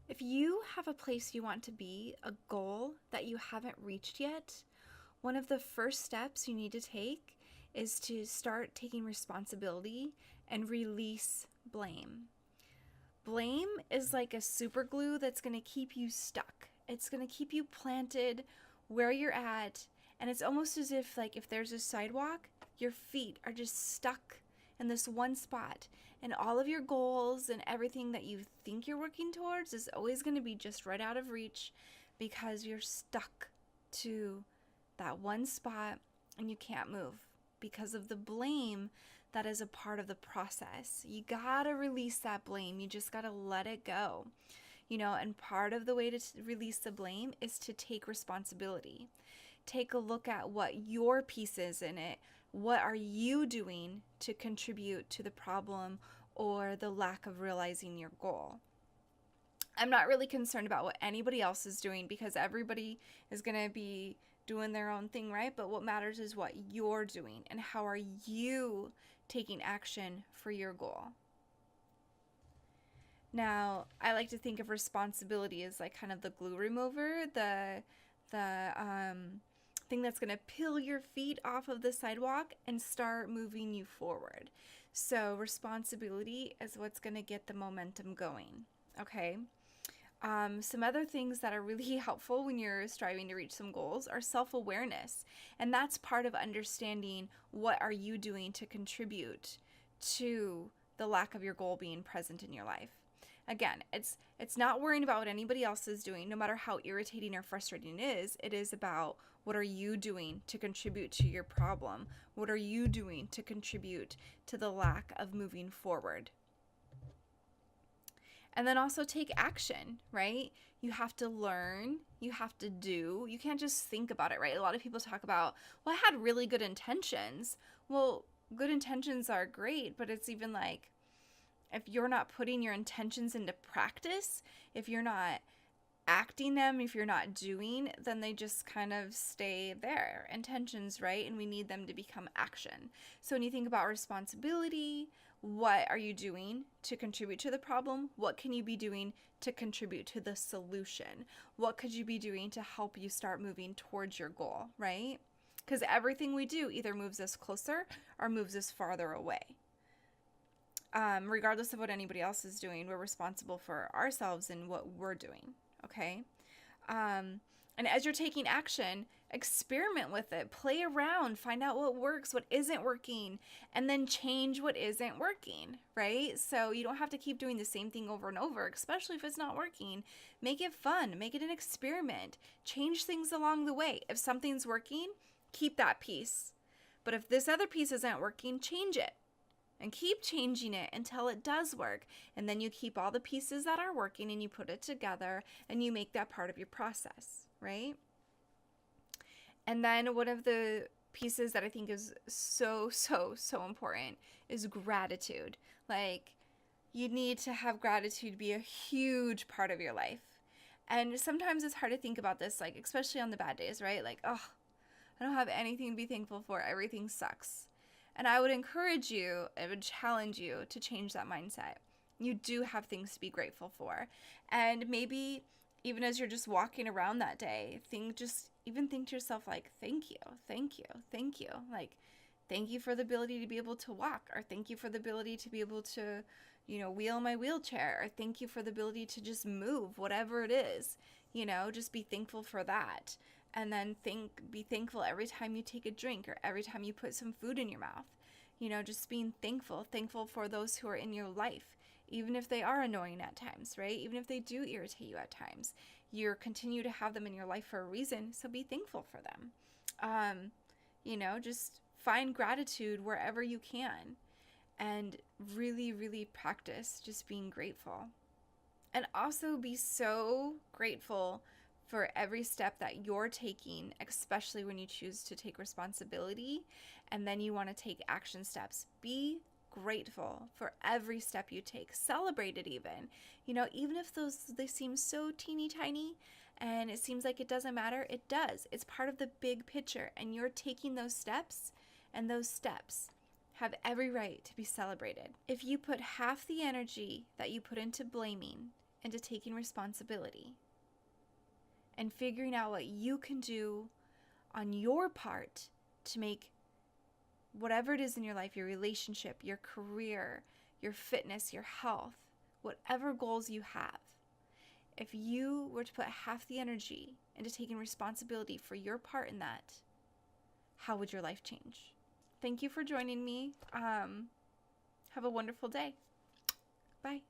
If you have a place you want to be, a goal that you haven't reached yet, one of the first steps you need to take is to start taking responsibility and release blame. Blame is like a super glue that's going to keep you stuck. It's going to keep you planted where you're at, and it's almost as if there's a sidewalk, your feet are just stuck in this one spot, and all of your goals and everything that you think you're working towards is always going to be just right out of reach because you're stuck to that one spot and you can't move because of the blame that is a part of the process. You gotta release that blame. You just gotta let it go. And part of the way to release the blame is to take responsibility. Take a look at what your piece is in it. What are you doing to contribute to the problem or the lack of realizing your goal? I'm not really concerned about what anybody else is doing because everybody is going to be doing their own thing, right? But what matters is what you're doing and how are you taking action for your goal. Now, I like to think of responsibility as like kind of the glue remover, the thing that's going to peel your feet off of the sidewalk and start moving you forward. So, responsibility is what's going to get the momentum going. Okay. Some other things that are really helpful when you're striving to reach some goals are self-awareness. And that's part of understanding what are you doing to contribute to the lack of your goal being present in your life. Again, it's not worrying about what anybody else is doing, no matter how irritating or frustrating it is about what are you doing to contribute to your problem? What are you doing to contribute to the lack of moving forward? And then also take action, right? You have to learn, you have to do. You can't just think about it, right? A lot of people talk about, well, I had really good intentions. Well, good intentions are great, but it's even like if you're not putting your intentions into practice, if you're not acting them, if you're not doing, then they just kind of stay there. Intentions, right? And we need them to become action. So when you think about responsibility, what are you doing to contribute to the problem? What can you be doing to contribute to the solution? What could you be doing to help you start moving towards your goal, right? Because everything we do either moves us closer or moves us farther away. Regardless of what anybody else is doing, we're responsible for ourselves and what we're doing. Okay. And as you're taking action, experiment with it, play around, find out what works, what isn't working, and then change what isn't working, right? So you don't have to keep doing the same thing over and over, especially if it's not working. Make it fun, make it an experiment, change things along the way. If something's working, keep that piece. But if this other piece isn't working, change it. And keep changing it until it does work. And then you keep all the pieces that are working and you put it together and you make that part of your process, right? And then one of the pieces that I think is so important is gratitude. Like, you need to have gratitude be a huge part of your life. And sometimes it's hard to think about this, like, especially on the bad days, right? Like, oh, I don't have anything to be thankful for. Everything sucks. And I would encourage you, I would challenge you to change that mindset. You do have things to be grateful for. And maybe even as you're just walking around that day, think to yourself like, thank you, thank you, thank you. Like, thank you for the ability to be able to walk, or thank you for the ability to be able to, wheel my wheelchair, or thank you for the ability to just move, whatever it is, just be thankful for that. And then be thankful every time you take a drink or every time you put some food in your mouth. Just being thankful for those who are in your life, even if they are annoying at times, right? Even if they do irritate you at times, you continue to have them in your life for a reason, so be thankful for them. Just find gratitude wherever you can and really, really practice just being grateful. And also be so grateful for every step that you're taking, especially when you choose to take responsibility and then you want to take action steps. Be grateful for every step you take. Celebrate it even. Even if they seem so teeny tiny and it seems like it doesn't matter, it does. It's part of the big picture and you're taking those steps, and those steps have every right to be celebrated. If you put half the energy that you put into blaming into taking responsibility and figuring out what you can do on your part to make whatever it is in your life, your relationship, your career, your fitness, your health, whatever goals you have, if you were to put half the energy into taking responsibility for your part in that, how would your life change? Thank you for joining me. Have a wonderful day. Bye.